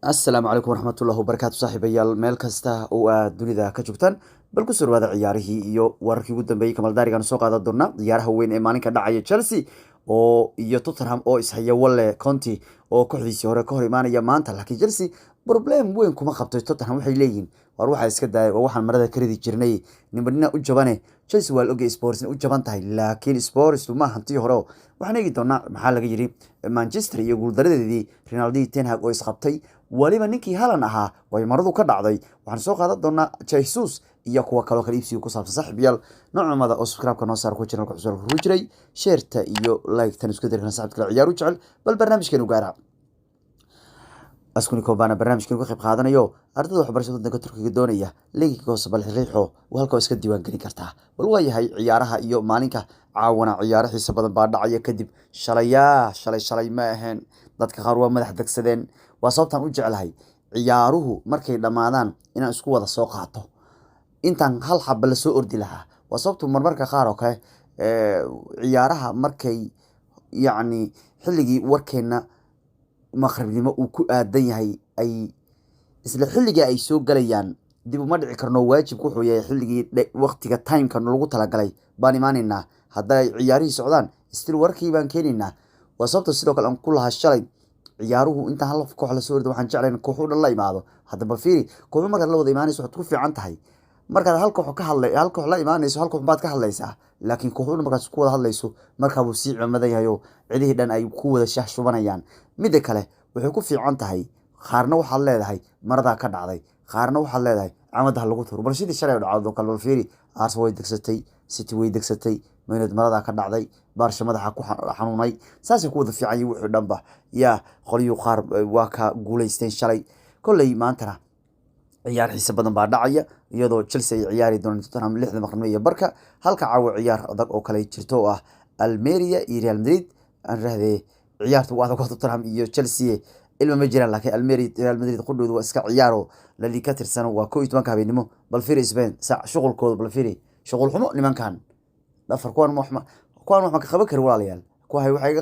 asalaamu calaykum waraxmatullahi wabarakaatu saaxiibayaal meel kasta oo aad dunida ka joogtaan bal ku soo dhawaada ciyaarihii iyo wararkii ugu dambeeyey kamaldaarigan soo qaadan doona ciyaaraha weyn ee maalinka dhacaya Chelsea oo iyo Tottenham oo ishaya wale Conte oo kooxdiisii hore ka hor imaanaya maanta laakiin Chelsea problem weyn kuma qabto Tottenham waxay leeyihiin war waxa iska daayay oo waxaan marada ka ridi jirnay nimanina u jabane Chelsea waa ogay Spurs u jaban tahay laakiin Spurs ma hantii hore waxaan eegi doonaa maxaa laga yiri Manchester iyo guuldaradeedii Ronaldo Ten Hag oo isqabtay waliba ninkii Haaland ahaa way maradu ka dhacday waxaan soo qaadan doonaa Jesus iyo kuwa kale oo kala iibsiga ku saabsan saaxiibayaal noocamada oo subscribe-ka noo saar ku channel ku cusub ku jiray share-ta iyo like-tan isku dirkan saaxiibka ciyaar u jecel bal barnaamijkeenu gaara askuni koobana barnaamijkan uga qayb qaadanayo ardayda waxbarashada waddanka Turkiga doonaya linkiga hoose bal riixo halka iska diiwaan gelin kartaa bal waa yahay ciyaaraha iyo maalinka caawana ciyaaro xiiso badan baa dhacaya kadib shalay ma ahayn dadka qaar waa madax degsadeen waa sababtaan u jecelahay ciyaaruhu markay dhamaadaan inaan isku wada soo qaato intaan hal xabba la soo ordi lahaa waa sababtu marmarka qaar oo kale ciyaaraha markay yacni xilligii warkeena maqribnimo uu ku aadan yahay ay isla xilliga ay soo galayaan dib uma dhici karno waajibku wuxuu yahay xilligii waqtiga time-ka lagu talagalay baan imaanaynaa hadday ciyaarihii socdaan istil warkii baan keenaynaa waa sababta sidoo kale aan ku lahaa shalay ciyaaruhu inta hal koox la soo ordo waxaan jeclayn kooxu dhan la imaado haddaba fiiri kooxu markaad la wada imaanayso waxaad ku fiican tahay markaad hal koox la imaanayso hal koox baad ka hadlaysaa laakiin kooxu dhan markaad ku wada hadlayso markaa buu sii cimadan yahay oo cidihii dhan ay ku wada shaah shubanayaan midda kale waxay ku fiican tahay qaarna waxaad leedahay maradaa ka dhacday qaarna waxaad leedahay camadaha lagu turo bal sidii shalay dhacdo kale bal fiiri Arsenal way degsatay City way degsatay meynad maradaa ka dhacday baarsha madaxa ku xanuunay saasay ku wada fiican yihiin wixii dhanba yaa qoliyo qaar waa ka guuleysteen shalay kolley maantana ciyaar xiiso badan baa dhacaya iyadoo Chelsea ay ciyaari doonto Tottenham 6 maqnimo iyo barka halka caawa ciyaar adag oo kale jirto oo ah Almeria iyo Real Madrid aan rahdee ciyaartu waa adag Tottenham iyo Chelsea ilma ma jiraan laakiin Almeria Real Madrid qudhoodu waa iska ciyaaro la liga ka tirsan waa 11 habeenimo bal fiiri Spain saac shuqulkooda bal fiiri shuqul xumo nimankan dhafar kuwan wax ma ka qaban karo walaalayaal kuwa waxay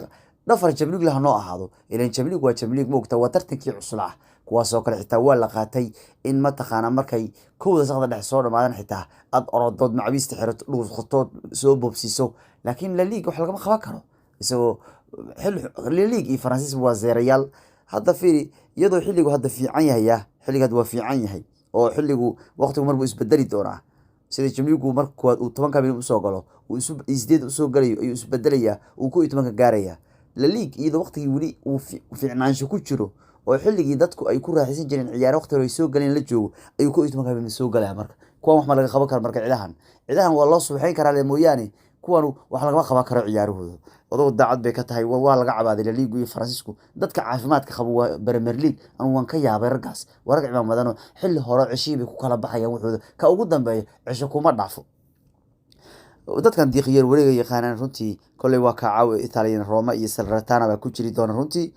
dhafar Champions League noo ahaado ilaan Champions League waa Champions League moogta waa tartankii cusub kuwaas oo kale xitaa waa la qaatay in ma taqaana markay kooda saqda dhex soo dhamaadaan xitaa ad orodood macbiista xirato dhuusqotood soo bobsiiso laakiin La Liga wax laga qaban karo isagoo La Liga iyo Faransiis waa zeerayaal hadda fiiri iyadoo xilligu hadda fiican yahay xilligaad waa fiican yahay oo xilligu waqtigu marbu isbedeli doonaa sida Champions markuu uu 10 bilyan u soo galo uu isdeed u soo galayo ayuu isbedelayaa uu ku 10 gaaraya La Liga iyadoo waqtigii wali uu fiicnaansho ku jiro oo xilligii dadku ay ku raaxaysan jireen ciyaar waqti hore soo galeen la joogo ayuu ku 10 bilyan soo galaya marka kuwan wax ma laga qaban karo marka ciidahan waa loo suuxayn karaa le mooyaane kuwan wax laga qaban karo ciyaarahooda wadoo daacad bay ka tahay waa laga cabaaday La Liga iyo Faransiisku dadka caafimaadka qaba waa Premier League aan waan ka yaabay ragaas warag ciidamada xilli hore cishii bay ku kala baxayaan wuxuu ka ugu dambeeyo cisho kuma dhaafo dadkan diiqiyar wareega yaqaanaan runtii kolley waa ka caawi Italian Roma iyo Salernitana baa ku jiri doona runtii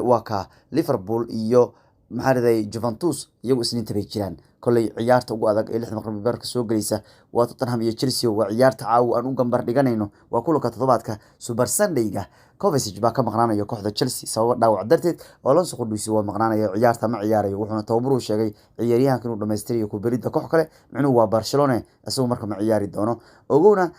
waa ka Liverpool iyo maxaa Juventus iyagu isniinta bay jiraan kolley ciyaarta ugu adag ee 6 maqrib barka soo galaysa waa Tottenham iyo Chelsea waa ciyaarta caawi aan u gambar dhiganayno waa kulanka toddobaadka Super Sunday-ga Kovacic baa ka maqnaanaya kooxda Chelsea sabab dhaawac darteed Alonso qudhiisi waa maqnaanaya ciyaarta ma ciyaarayo wuxuuna tababar u sheegay ciyaaryahanka inuu dhameystirayo ku beridda koox kale micnuu waa Barcelona asagoo marka ma ciyaari doono ogowna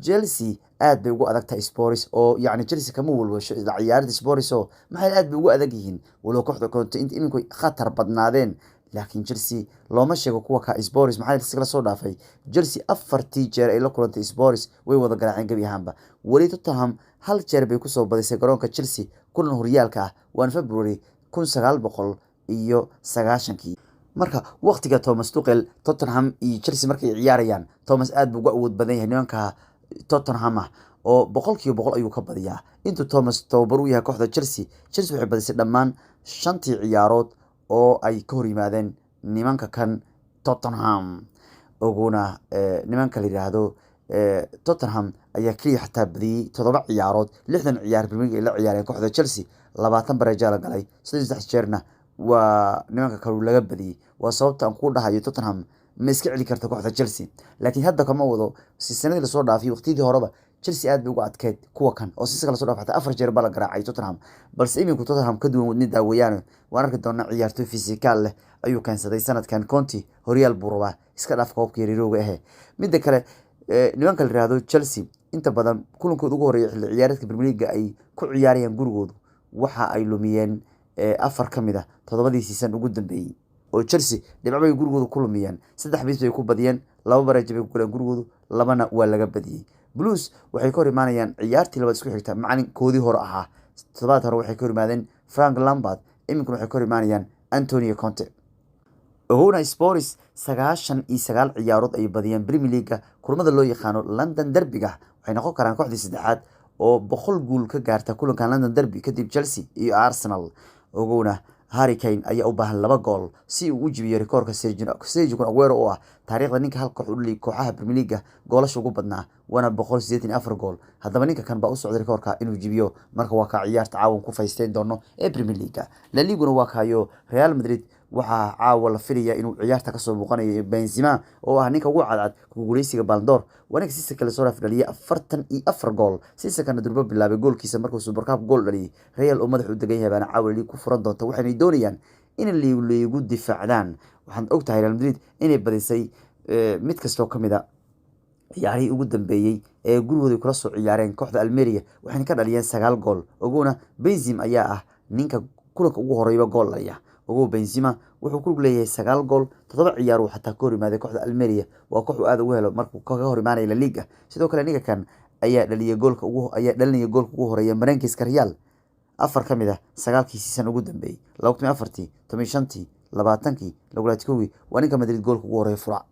Chelsea aad bay ugu adagtahay Spurs oo yacni Chelsea kama walwasho ciyaarada Spurs oo maxay aad bay ugu adag yihiin walow kooxda Conte iminku khatar badnaadeen laakiin Chelsea looma sheego kuwa ka Spurs maxay iskala soo dhaafay Chelsea afartii jeer ay la kulantay Spurs way wada garaaceen gabi ahaanba wali Tottenham hal jeer bay ku soo badisay garoonka Chelsea kulan horyaalka ah 1 February 1990 marka waqtiga Thomas Tuchel Tottenham iyo Chelsea markay ciyaarayaan Thomas aad buu uga awood badan yahay nimanka Tottenham oo 100% ayuu ka badiyaa intuu Thomas tababar u yahay kooxda Chelsea waxay badisay dhammaan 5 ciyaarood oo ay ka hor yimaadeen nimanka kan Tottenham oguna nimanka la yiraahdo Tottenham ayaa kaliya xataa badiyay 7 ciyaarood 60 ciyaar Premier League la ciyaareen kooxda Chelsea 20 bareejo la galay 3 jeerna waa nimanka kale laga badiyay waa sababta aan ku dhahayo Tottenham ma iska celi karto kooxda Chelsea laakiin hadda kama wado si sanadii la soo dhaafay waqtiyadii horeba Chelsea aad bay uga adkeyd kuwa kan oo si kala soo dhaafatay 4 jeer baa la garaacay Tottenham balse iminku Tottenham ka duwan wadni daawayaan waan arki doonaa ciyaartoy physical leh ayuu keensaday sanadkan Conte Real buu rabaa iska dhaaf koobka yaryarowga ah midda kale nimanka la yiraahdo Chelsea inta badan kulankooda ugu horeeyay xilli ciyaareedka Premier League ay ku ciyaarayaan gurigooda waxa ay lumiyeen 4 kamid ah 7 season ugu dambeeyay oo Chelsea dhibco bay gurigooda ku lumiyeen 3 bis bay ku badiyeen 2 bareej bay ku galeen gurigooda 2na waa laga badiyay Blues waxay ka hor imaanayaan ciyaartii labaad isku xigta macalinkoodii hore ahaa todobaad hore waxay ka hor imaadeen Frank Lampard iminkuna waxay ka hor imaanayaan Antonio Conte Oguna Spurs 99 ciyaarood ay badiyeen Premier League kulamada loo yaqaano London Derby-ga waxay noqon karaan kooxdii saddexaad oo 100 gool ka gaarta kulankan London Derby kadib Chelsea iyo Arsenal Oguna Harry Kane ayaa u baahan 2 gool si uu u jibiyo rikoorka Sergio Aguero oo ah taariikhda ninka hal koox u dhigay kooxaha Premier League goolasha ugu badnaa wana 184 gool hadaba ninka kan baa u socday rikoorka inuu jibiyo marka waa ka ciyaarta caawin ku faysteen doono ee Premier League La Liga waa kaayo Real Madrid waxa caawa la filayaa inuu ciyaarta ka soo muuqanayo Benzema oo ah ninka ugu cadcad ku guuleysiga Ballon d'Or wanaag si kale soo rafdhaliyay 44 gool si sakana durba bilaabay goolkiisa markuu Super Cup gool dhaliyay Real oo madax u degan yahay bana caawa ku furan doonto waxay doonayaan in liigu difaacdaan waxaan ogtahay Real Madrid inay badisay mid kastoo kamid ah ciyaarihii ugu dambeeyay ee gurigooda kula soo ciyaareen kooxda Almeria waxayna ka dhaliyeen 9 gool oguna Benzema ayaa ah ninka kulanka ugu horeeyay gool dhaliyay ugu Benzema wuxuu ku leeyahay 9 gool 7 ciyaar oo xataa ka hor imaaday kooxda Almeria waa koox aad ugu helo markuu ka hor imaanay La Liga sidoo kale ninka kan ayaa dhalinaya goolka ugu horeeyay Marenkiska Real 4 kamid ah 9kii season ugu dambeeyay 2004 15 20 20 waa ninka Madrid goolka ugu horeeyay furac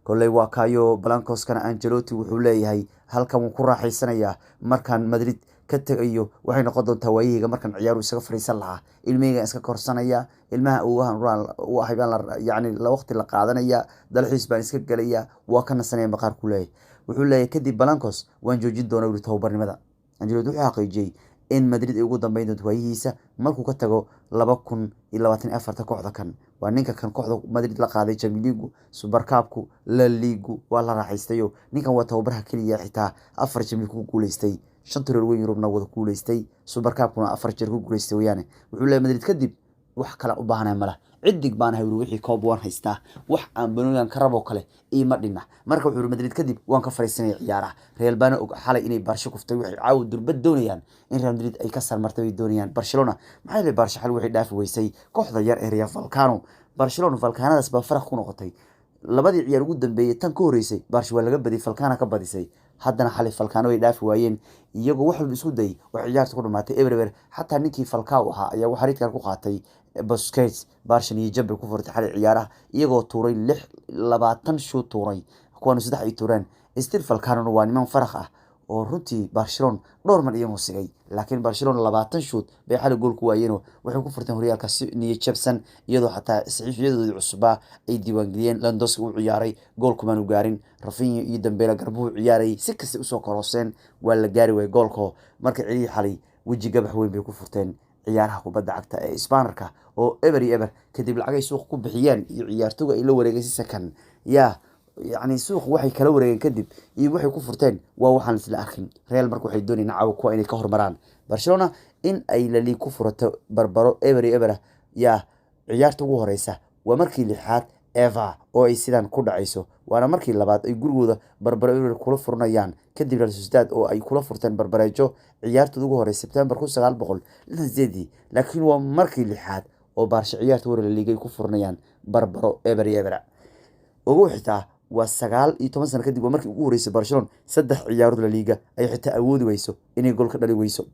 kolay waa kaayo Blancos kana Ancelotti wuxuu leeyahay halkan uu ku raaxaysanaya markan Madrid ka tagayo waxay noqon doontaa waayiga markan ciyaaru isaga fariisan lahaa ilmihiga iska korsanaya ilmaha uu ahaybaan yani la waqti la qaadanaya dalxiis baan iska galaya waa kana sanay maqaar ku leeyahay wuxuu leeyahay kadib Blancos waan joojin doonaa wili tababarnimada Ancelotti wuxuu xaqiijiyay in Madrid ay ugu dambeyn doonto waayihiisa markuu ka tago 2024 kooxda kan waa ninka kan kooxda Madrid la qaaday Champions League Super Cup La Liga waa la raaxaystayo ninkan waa tababarka kaliya xitaa 4 Champions ku guuleystay 5 tirar weyn Yurubna wada guuleystay Super Cup-kuna 4 jeer ku guuleystay weeyane wuxuu leeyahay Madrid kadib wax kala u baahnaa mala cidig baan ahay wixii koob waan haystaa wax aan banoonigan ka rabo kale ima dhina marka wuxuu Madrid kadib waan ka fariisanay ciyaaraha Real bana og xalay inay Barca kuftay waxay caaw durbad doonayaan in Real Madrid ay ka sarmartay doonayaan Barcelona maxay leeyahay Barca xal waxay dhaafi weysay kooxda yar ee Real Vallecano Barcelona Vallecanadas baa faraq ku noqotay labadii ciyaar ugu dambeeyay tan ka horeysay Barca waa laga badiyay Vallecano ka badisay haddana xalay Vallecano ay dhaafi waayeen iyagoo wax walba isku day oo ciyaarta ku dhamaatay Everever xataa ninkii Falcao ahaa ayaa wax xariirka ku qaatay Busquets Barca iyo jabay ku furtay xalay ciyaaraha iyagoo tuuray 20 shoot tuuray kuwan 3 ay tuureen Steve Falcao waa niman faraq ah oo runtii Barcelona dhowr mar iyagoo sigay laakiin Barcelona 20 shoot bay xalay gool ku waayeen waxay ku furteen horyaalka si niyad jabsan iyadoo xataa saxiifyadooda cusba ay diiwaan galiyeen Lewandowski uu ciyaaray gool kuma uu gaarin Rafinha iyo Dembele garbuhu ciyaaray si kasta u soo koroseen waa la gaari way goolko marka ciidi xalay waji gabax weyn bay ku furteen ciyaaraha kubadda cagta ee Isbaanarka oo ever kadib lacag ay suuq ku bixiyeen iyo ciyaartoyga ay la wareegay si sakan يعني سوق waxay kala wareegeen kadib iyo waxay ku furteen waa waxaan isla arkin Real markuu waxay doonayaan caawa ku inay ka hormaraan Barcelona in ay La Liga ku furato barbaro ever ciyaarta ugu horeysa waa markii lixaad Eva oo ay sidaan ku dhacayso waana markii labaad ay gurigooda barbaro ever kula furnayaan kadib Real Sociedad oo ay kula furteen barbareejo ciyaarta ugu horeysa September 1968 laakiin waa markii lixaad oo Barca ciyaarta La Liga ay ku furnayaan barbaro ever ugu xitaa waa 19 sano kadib markii ugu horeysay Barcelona 3 ciyaarood La Liga ay xitaa awoodi weyso inay gool ka dhali weyso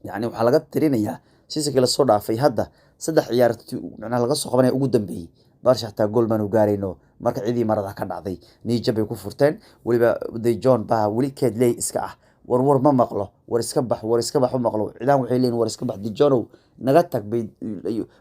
yani waxa laga tirinayaa si kala soo dhaafay hadda 3 ciyaarood macna laga soo qabanay ugu dambeeyay Barca xitaa gool ma gaarayno marka cidii marada ka dhacday niijab ay ku furteen waliba De Jong baa wali keedley iska ah war ma maqlo war iska bax u maqlo ciidan waxay leeyihiin war iska bax De Jong naga tag bay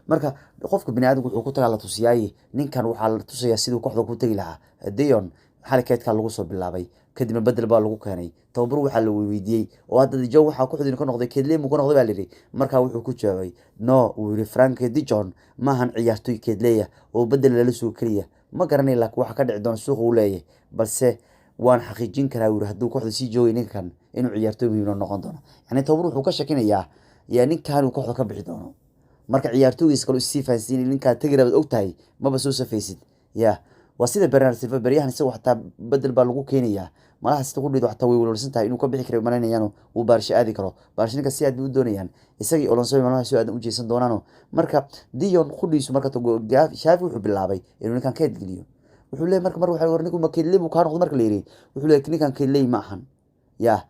marka qofka bini'aadamku wuxuu ku tagaa la tusiyay ninkan waxa la tusayaa sidoo kooxda ku tagi lahaa De Jong xalkeedka lagu soo bilaabay kadibna bedel baa lagu keenay tababar waxa la weydiiyay oo hadda De Jong waxa ku xidhin ka noqday keedley mu ka noqday baa leeyahay marka wuxuu ku jawaabay no uu yiri Frank De Jong maahan ciyaartoy keedley oo bedel la soo kaliya ma garanay laakiin waxa ka dhici doona suuq uu leeyahay balse waan xaqiijin karaa uu hadduu kooxda si joogay ninkan inuu ciyaartooy muhiim noqon doono yani tababar wuxuu ka shakinayaa yaa ninkan uu kooxda ka bixi doono marka ciyaartooygiis kale sii fahansiin ninka tagiraad ogtahay maba soo safaysid ya waa sida Bernardo Silva bariyahan isagu xataa bedel baa lagu keenayaa malaha sida ku dhido xataa way walwalsan tahay inuu ka bixi karo malaynayaano uu baarsha aadi karo baarshinka si aad u doonayaan isagii Alonso malaha soo aad u jeesan doonaano marka Dion khudhiisu marka Xavi wuxuu bilaabay inuu ninkan ka geliyo wuxuu leeyahay marka waxa warnigu ma keelay buu ka noqdo marka la yiri wuxuu leeyahay ninkan keelay ma ahan ya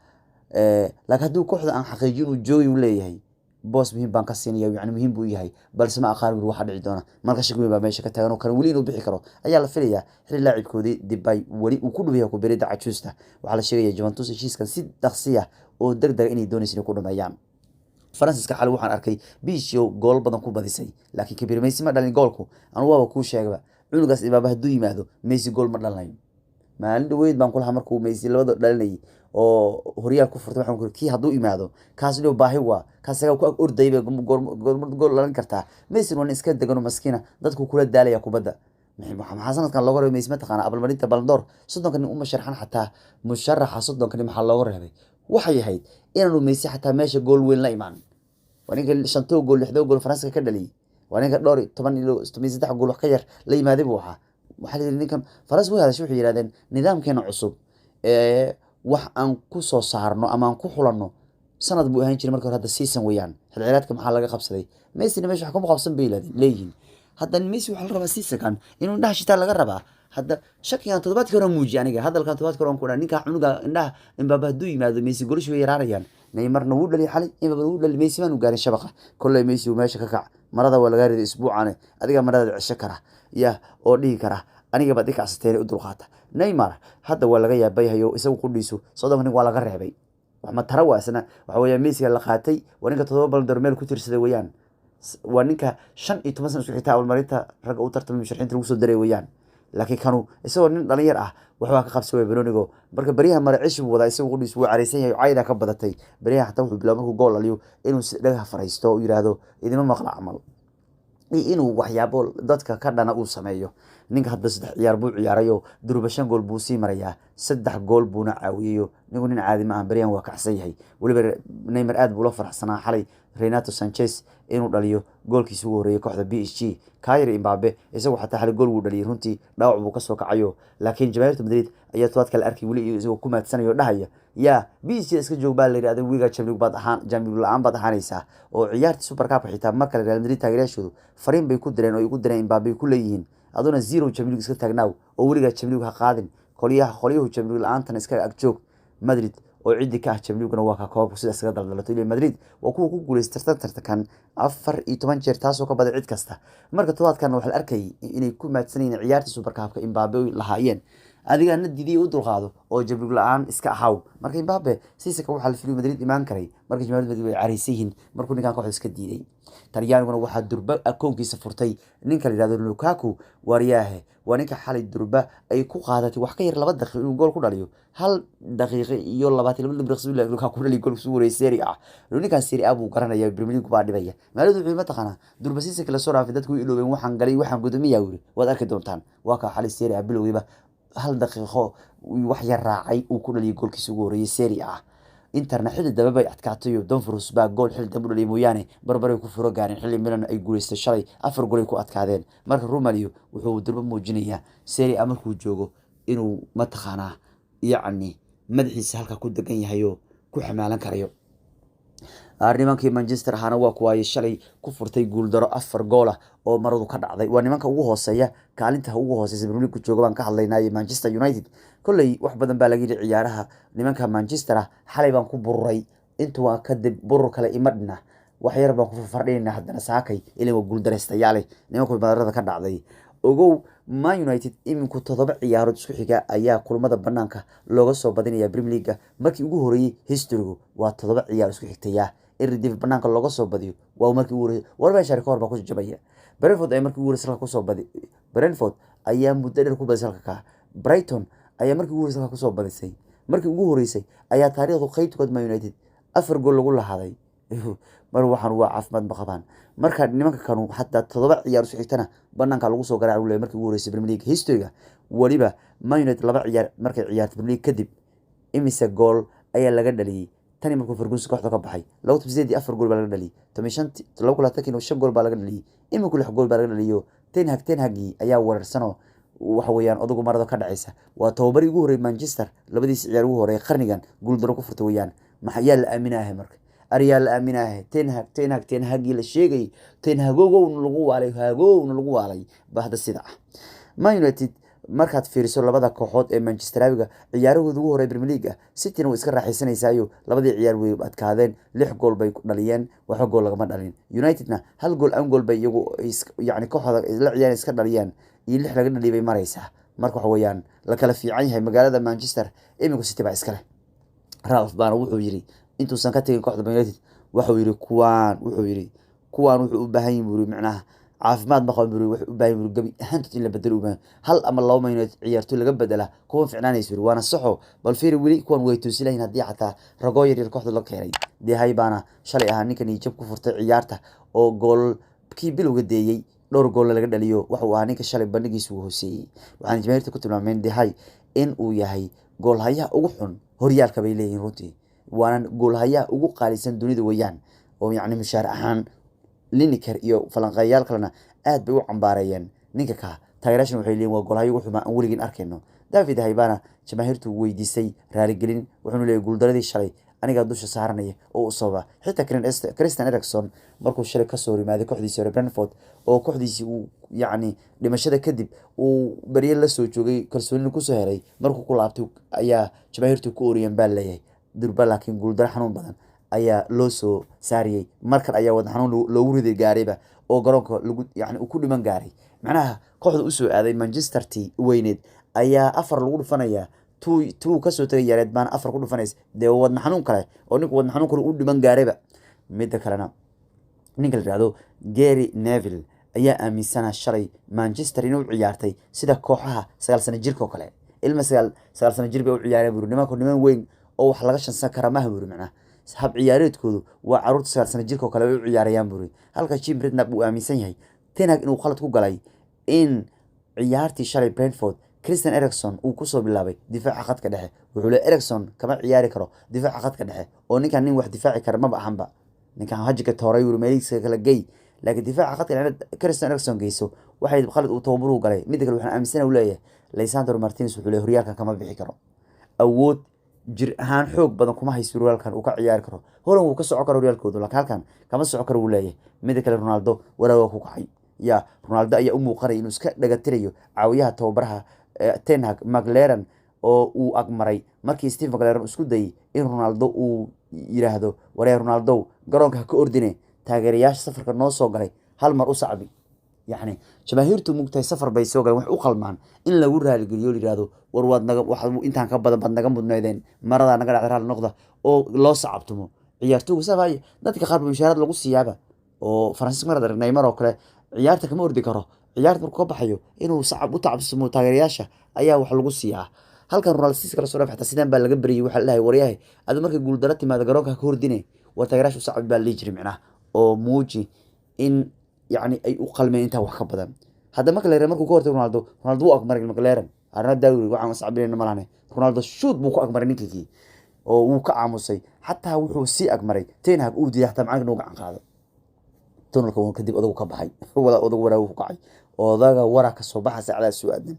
laakiin hadduu kooxda aan xaqiijin uu joogi u leeyahay boos muhiim baan ka siinaya yani muhiim buu yahay balse ma aqaan waxa dhici doona marka shaqooyin baa meesha ka taagan oo kan wali inuu bixi karo ayaa la filayaa xilli laacibkoodii Depay wali uu ku dhubiyo ku beerida cajuusta waxa la sheegaya Juventus heshiiskan si dhaqsiya oo degdeg inay doonayso inay ku dhameeyaan Francisca xal waxaan arkay Bisho gool badan ku badisay laakiin Kabir Messi ma dhalin goolku anu waa ku sheegaba cunugaas ibaaba haduu yimaado Messi gool ma dhalanayn maalin dhaweyd baan kula markuu Messi labada dhalinay oo horyaal ku furtay waxaan ku kii haduu imaado kaas inuu baahi waa kaasaga ku ag ordayba gool dhalan kartaa Messi waa iska degan maskiina dadku kula daalaya kubadda maxaa sanadkan looga reebay Messi ma taqaan abaalmarinta Ballon d'Or soddonkan uma sharxan xataa musharaxa soddonkan maxaa looga reebay waxay ahayd inuu Messi xataa meesha gool weyn la imaan waniga shanto gool lixdo gool Faransiga ka dhaliyay waniga dhowr 10 ilo 13 gool wax ka yar la yimaaday buu waxa la yiri ninkan Faras way hadashay wuxuu yiraahdeen nidaamkeena cusub wax aan ku soo saarno ama aan ku xulanno sanad buu ahaan jiray markii hore hadda season weeyaan xilciyaareedka maxaa laga qabsaday Messi meesha wax kuma qabsan bay leeyihiin hadda Messi waxa la rabaa season inuu indhaha shitaa laga rabaa hadda shakiyan toddobaadkii hore muuji aniga hadalkan toddobaadkii hore ku dhaa ninka cunuga indhaha Mbappe haduu yimaado Messi goolish way yaraarayaan Neymarna wuu dhaliyay xalay Mbappe wuu dhaliyay Messi ma uu gaarin shabaqa kulay Messi uu meesha ka kac marada waa laga riday isbuucane adiga marada cisho kara ya oo dhigi kara aniga baad ka asteen u dulqaata Neymar hadda waa laga yaabay hayo isagu qudhiisu soddon waa laga reebay wax ma tara waasna waxa weeye Messi la qaatay waa ninka 7 Ballon d'Or meel ku tirsaday weeyaan waa ninka 15 sano isku xitaa abaalmarinta rag u tartamay musharaxiinta lagu soo daray weeyaan laakiin kanu isagoo nin dhalinyar ah waxa ka qabsay Benonigo marka bariyaha maracish buu wada isagu qudhiisu waa careysan yahay caayda ka badatay bariyaha xataa wuxuu bilaabay markuu gool aliyo inuu si dhagaha faraysto oo yiraahdo idima maqla camal inuu waxyaabo dadka ka dhana uu sameeyo ninka hadda 3 ciyaar buu ciyaarayo durbashan gool buu sii maraya 3 gool buuna caawiyo ningu nin caadi ma ah bariyan waa kacsan yahay waliba Neymar aad buu la faraxsanaa xalay Renato Sanchez inuu dhaliyo goolkiisa ugu horeeyay kooxda PSG Kylian Mbappe isagu xataa xalay gool uu dhaliyay runtii dhaawac buu ka soo kacayo laakiin Juventus Madrid ayaa todobaadka la arkay wali isagoo ku maadsanayo dhahaya ya PSG iska joog baa la yiraahday wiiga Champions baad ahaan Champions la'aan baad ahaanaysaa oo ciyaarta Super Cup xitaa marka Real Madrid taageerashoodu fariin bay ku direen oo ay ku direen Mbappe ku leeyihiin aduna 0 Champions iska taagnaaw oo waliga Champions ha qaadin qoliyuhu Champions la'aantan iska ag joog Madrid oo cidi ka ah Champions-guna waa ka koob sida isaga daldalato ilaa Madrid waa kuwa ku guuleystay tartankan 14 jeer taasoo ka badan cid kasta marka todobaadkan waxa la arkay inay ku maadsanayn ciyaarta Super Cup-ka Mbappe lahaayeen adiga nadidii u dulqaado oo Champions la'aan iska ahaw marka Mbappe siisa waxa la filay Madrid imaan karay marka Juventus Madrid way careysiin markuu ninkan kooxda iska diiday Talyaaniguna waxa durba akoonkiisa furtay ninka la yiraahdo Lukaku wariyaahe waa ninka xalay durba ay ku qaadatay wax ka yar 2 daqiiqo inuu gool ku dhaliyo 1 daqiiqo iyo 22 daqiiqo Lukaku dhaliyo gool soo wareey Serie A ninkan Serie A buu garanaya Premier League baa dhibaya maaladu wuxuu ma taqaana durba siisa kala soo raafay dadku iloobeen waxaan galay waxaan gudoomiyaa wuri waad arki doontaan waa ka xalay Serie A bilowgiiba 1 daqiiqo wax yar raacay uu ku dhaliyo goolkiisa ugu horeeyay Serie A interna xilli daba bay adkaatay Dumfries baa gool xilli dambe u dhaliyay mooyaane barbaray ku furo gaarin xilli Milan ay guuleystay shalay 4 gool ay ku adkaadeen marka Romario wuxuu durba muujinayaa Serie A markuu joogo inuu ma taqaana yacni madaxiisa halka ku degan yahay oo ku xamaalan karayo nimankii Manchester hana waa kuwaay shalay ku furtay guul daro 4 gool ah oo maradu ka dhacday waa nimanka ugu hooseeya kaalinta ugu hooseysa Premier League jooga baan ka hadlaynaa Manchester United kulay wax badan baa laga yiri ciyaaraha nimanka Manchester xalay baan ku bururay intuu waa ka dib burur kale imadna wax yar baan ku fardhayna haddana saakay ilaa guul dareystayaal nimanku badarada ka dhacday ogow Man United iminku 7 ciyaarood isku xiga ayaa kulmada banaanka looga soo badinaya Premier League markii ugu horeeyay history-gu waa 7 ciyaar isku xigtaya iridif banaanka looga soo badiyo waa markii ugu horeeyay warba sharika horba ku jabaya Brentford ay markii ugu horeeyay ku soo badi Brentford ayaa muddo dheer ku badisay ka Brighton ayaa markii ugu horeeyay ku soo badisay markii ugu horeeyay ayaa taariikhdu qaybtood Man United 4 gool lagu lahaday mar waxaan waa caafimaad ma qabaan marka nimanka kanu hatta 7 ciyaar isku xigtana banaanka lagu soo garaac u leeyahay markii ugu horeeyay Premier League history-ga waliba Man United 2 ciyaar markay ciyaartay Premier League kadib imise gool ayaa laga dhaliyay tani markuu Ferguson kooxda ka baxay 2008 gool baa laga dhaliyay 15 gool baa laga dhaliyay iminku 6 gool baa laga dhaliyo Ten Hag ayaa weerarsanoo waxa weeyaan odagu marada ka dhacaysa waa tababarkii ugu horeeyay Manchester labadiis ciyaar ugu horeeyay qarnigan guul daro ku furtay weeyaan maxaa la aaminahay marka Arial la aaminahay Ten Hag la sheegay Ten Hagowna lagu waalay bahda sida Man United markaad fiiriso labada kooxood ee Manchester Abiga ciyaarahooda ugu horeeyay Premier League City way iska raaxaysanaysayo labadii ciyaar way adkaadeen 6 gool bay dhaliyeen waxa gool lagama dhalin Unitedna hal gool aan gool bay iyagu yani kooxda la ciyaar iska dhaliyeen iyo 6 laga dhaliyay maraysa marka waxa weeyaan la kala fiican yahay magaalada Manchester iminku City baa iska leh Ralph baan wuxuu yiri intuu san ka tagin kooxda United wuxuu yiri kuwaan wuxuu u baahan yahay macnaha caafimaad ma qabo wuxuu u baahan yahay gabi ahaantood in la bedelo hal ama laba maynood ciyaartoy laga bedela kuwa fiicnaanayso waana saxo bal fiiri wili kuwan way toosilayn hadii xataa Ragoyer iyo kooxda la keenay dehay baana shalay ahaan ninkan jab ku furtay ciyaarta oo gool kii bilowga deeyay dhowr gool laga dhaliyo wuxuu ahaa ninka shalay bandhigiisu hooseeyay waxaan jamaahirta ku tilmaameen dehay in uu yahay gool hayaha ugu xun horyaalka bay leeyihiin runtii waana gool hayaha ugu qaalisan dunida weeyaan oo yacni mushaar ahaan Lineker iyo falanqayaal kalena aad bay u cambaarayeen ninka ka taageerashana waxay leeyihiin waa goolhayo wuxuu ma aan weligin arkayno David Haybana jamaahirtu weydiisay raali gelin wuxuu leeyahay guuldaradii shalay aniga dusha saaranaya oo u sababa xitaa Christian Eriksen markuu shalay ka soo rimaaday kooxdiisa hore Brentford oo kooxdiisa uu yacni dhimashada kadib uu bariye la soo joogay kalsooni ku soo helay markuu ku laabtay ayaa jamaahirtu ku oriyeen baa leeyahay durba laakiin guuldar xanuun badan ayaa loo soo saariyay markan ayaa wada xanuun loogu riday gaariba oo garoonka lagu yacni ku dhiman gaaray macnaha kooxda u soo aaday Manchester weyneed ayaa 4 lagu dhufanaya tuu ka soo tagay yareed baan 4 ku dhufanaysa de wadna xanuun kale oo ninku wadna xanuun kale u dhiman gaariba mid kalena ninka la yiraahdo Gary Neville ayaa aaminsana shalay Manchester inuu ciyaartay sida kooxaha 9 sano jirka kale ilma 9 sano jir bay u ciyaareen niman weyn oo wax laga shansan kara ma hawr macnaha hab ciyaareedkoodu waa caruurta 9 sano jirka kale ay u ciyaarayaan buri halka Jim Redknapp uu aaminsan yahay Ten Hag inuu qalad ku galay in ciyaartii shalay Brentford Christian Eriksen uu ku soo bilaabay difaaca khadka dhexe wuxuu leeyahay Eriksen kama ciyaari karo difaaca khadka dhexe oo ninkan nin wax difaaci kara ma bahanba ninkan hajiga tooray Meelix kala gay laakiin difaaca khadka dhexe Christian Eriksen geyso waxay qalad uu tababaru galay mid kale waxaan aaminsan u leeyahay Lisandro Martinez wuxuu leeyahay horyaalka kama bixi karo awood jir ahaan xoog badan kuma haysto horyaalkan uu ka ciyaari karo horan uu ka socon karo horyaalkooda laakiin halkan kama socon karo uu leeyahay mid kale Ronaldo waraaga ku kacay ya Ronaldo ayaa u muuqanay inuu iska dhagatirayo caawiyaha tababaraha Ten Hag McLaren oo uu agmaray markii Steve McLaren isku dayay in Ronaldo uu yiraahdo waree Ronaldo garoonka ka ordine taageerayaasha safarka noo soo galay hal mar u sacbi يعني جماهيرته مقتاي سفر bay soo galeen wax u qalmaan in lagu raali geliyo yiraahdo war waad naga wax intaan ka badan bad naga mudnaydeen marada naga dhacay raal noqda oo loo sacabtumo ciyaartoygu sabay dadka qaar mushaarad lagu siyaaba oo Francis marada Neymar oo kale ciyaarta kama ordi karo ciyaarta markuu ka baxayo inuu sacab u tacabsimo taageerayaasha ayaa wax lagu siyaa halkan Ronaldo kala soo dhaafta sidaan baa laga bariyay waxa la dhahay waryahay aad markii guul daro timaada garoonka ka hordine war taageerayaashu sacab baa leejiri macna oo muuji in يعني أي أقل أنت وخبطا هذا مكلارن مركو كورت رونالدو أكبر من مكلارن أنا داوي وعم صعبين إنه ملانه رونالدو شوت بوكو أكبر منك كي أو وكعموسي حتى وحو سي أكبر تين هاك أودي يحتى معك نوقع عن هذا تون الكون كدب أدو كبحي ولا أدو ورا وقعي أو ذاك ورا كصباح على السؤال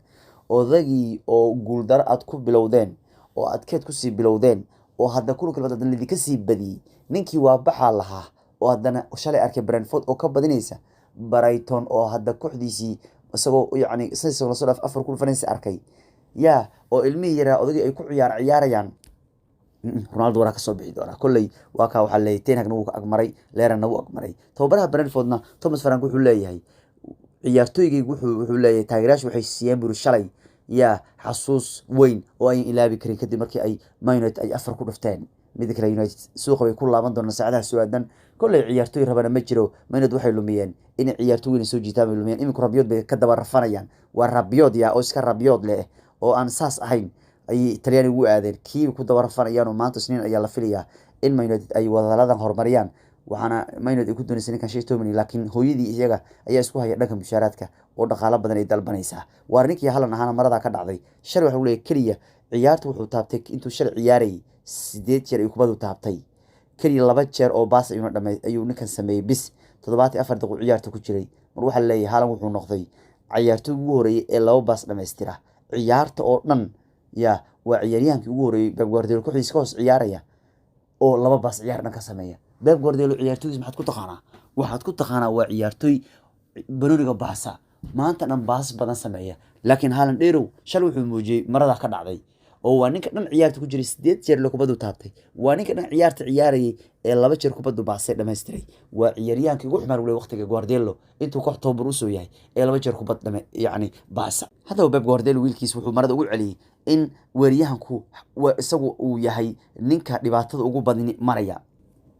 أو ذاكي أو جولدار أتكو بلودين أو أتكيت كسي بلودين أو هذا كله كل بدل اللي كسي بدي نينكي وابحا لها أو هذا وشالي أركي برينفورد أو كبدينيسا برايتون oo hadda kooxdiisi isagoo yani isagoo soo dhaaf afar ku Faransi arkay ya oo ilmi yara odagii ay ku ciyaarayaan Ronaldo wara ka soo bixi doona kulay waa ka waxa leeyay Ten Hag uu agmaray Leerana uu agmaray tababaraha Brentfordna Thomas Frank wuxuu leeyahay ciyaartoygii wuxuu leeyahay taageerayaashu waxay siiyeen bur shalay ya xasuus weyn oo ay ilaabi karin kadib markii ay Man United ay afar ku dhufteen mid kale United suuqa way ku laaban doonaan saacadaha su'aadan kulay ciyaartoy rabana ma jiro Man United waxay lumiyeen in ciyaartoydu soo jiitaan bay lumiyeen imika Rabiot bay ka daba rafanayaan waa Rabiot oo iska Rabiot leh oo aan saas ahayn ay Talyaani ugu aadeen kii ku daba rafanayaan oo maanta Isniin ayaa la filayaa in Man United ay wadaladan horumariyaan waxaana Man United ku doonaysan ninkan Shea Tomini laakiin hooyadii iyaga ayaa isku haya dhanka mushaaraadka oo dhaqaale badan ay dalbanaysaa waa ninkii halan ahaan marada ka dhacday shar waxa uu leeyahay kaliya ciyaartu wuxuu taabtay intuu shar ciyaarayay sideed jeer ayuu kubadu taabtay kaliya 2 jeer oo baas ayuu ninkan sameeyay bis 74 daqiiqo ciyaarta ku jiray mar waxa la leeyahay Haaland wuxuu noqday ciyaartoy ugu horeeyay ee 2 baas dhameystira ciyaarta oo dhan waa ciyaaryahankii ugu horeeyay Pep Guardiola kooxdiisa ka hoos ciyaaraya oo 2 baas ciyaar dhan ka sameeya Pep Guardiola ciyaartoydiisa waxaad ku taqaanaa waa ciyaartoy banooniga baasa maanta dhan baas badan sameeya laakiin Haaland dheerow shal wuxuu muujiyay marada ka dhacday oo waa ninka dhan ciyaarta ku jiray 8 jeer la kubadu taabtay waa ninka dhan ciyaarta ciyaarayay ee 2 jeer kubadu baasay dhameystiray waa ciyaaryahankii ugu xumar wali waqtiga Guardiola intuu koox tababar u soo yahay ee 2 jeer kubad baasa hadaba Pep Guardiola wiilkiis wuxuu marada ugu celiyay in weeryahanku isagu uu yahay ninka dhibaatada ugu badan maraya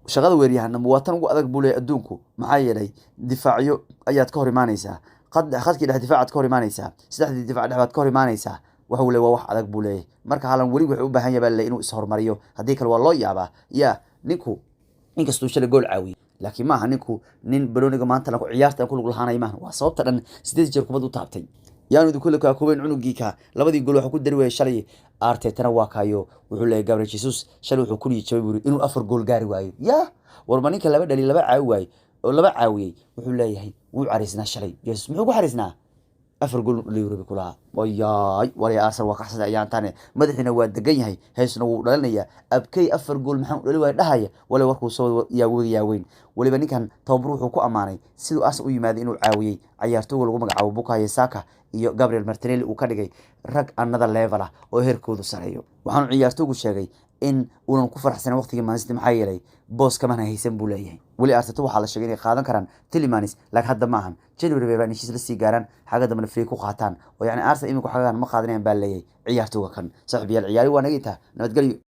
shaqada weeryahanna waa tan ugu adag bulay adduunku maxaa yeelay difaacyo ayaad ka hor imaanaysaa khadkii dhex difaacaad ka hor imaanaysaa saddexdii difaac dhexbaad ka hor imaanaysaa waxa uu leeyahay wax adag buu leeyahay marka Haaland wali wuxuu u baahan yahay inuu is hormariyo hadii kale waa loo yaabaa ninku inkastoo shalay gool caawiyay laakiin maaha ninku nin banooniga maanta la ciyaarta ku lug lahaanay maahan waa sababta dhan 8 jeer kubad u taabtay yaanu idinku ka koobeen cunugiika labadii gool waxa ku dari waayay shalay Arteta waa kaayo wuxuu leeyahay Gabriel Jesus shalay wuxuu ku jabay inuu 4 gool gaari waayo warmaninka laba dhali laba caawi waayo oo laba caawiyay wuxuu leeyahay wuu carisnaa shalay Jesus muxuu ku carisnaa 4 gool Liverpool kula wali Arsenal waa kaxsan ayaan taane madaxina waa degan yahay heesna wuu dhalinaya abkay 4 gool maxaa u dhali way dhahaya wali warku soo yaaweyn waliba ninkan tababar wuxuu ku amaanay sidoo Arsenal u yimaado inuu caawiyay ciyaartooyga lagu magacaabo Bukayo Saka iyo Gabriel Martinelli uu ka dhigay rag another level oo heerkoodu sareeyo waxaan ciyaartooygu sheegay in uunan ku faraxsan waqtiga Manchester maxaa yeelay boos kama haysan buu leeyahay wali Arteta waxa la sheegay inay qaadan karaan Tielemans laakiin hadda maahan January bay heshiis la sii gaaraan xaga dambe free ku qaataan oo Arsenal iminku xagaan ma qaadanayaan baa leeyahay ciyaartooyga kan saaxiibayaal ciyaari waa naga inta nabadgelyo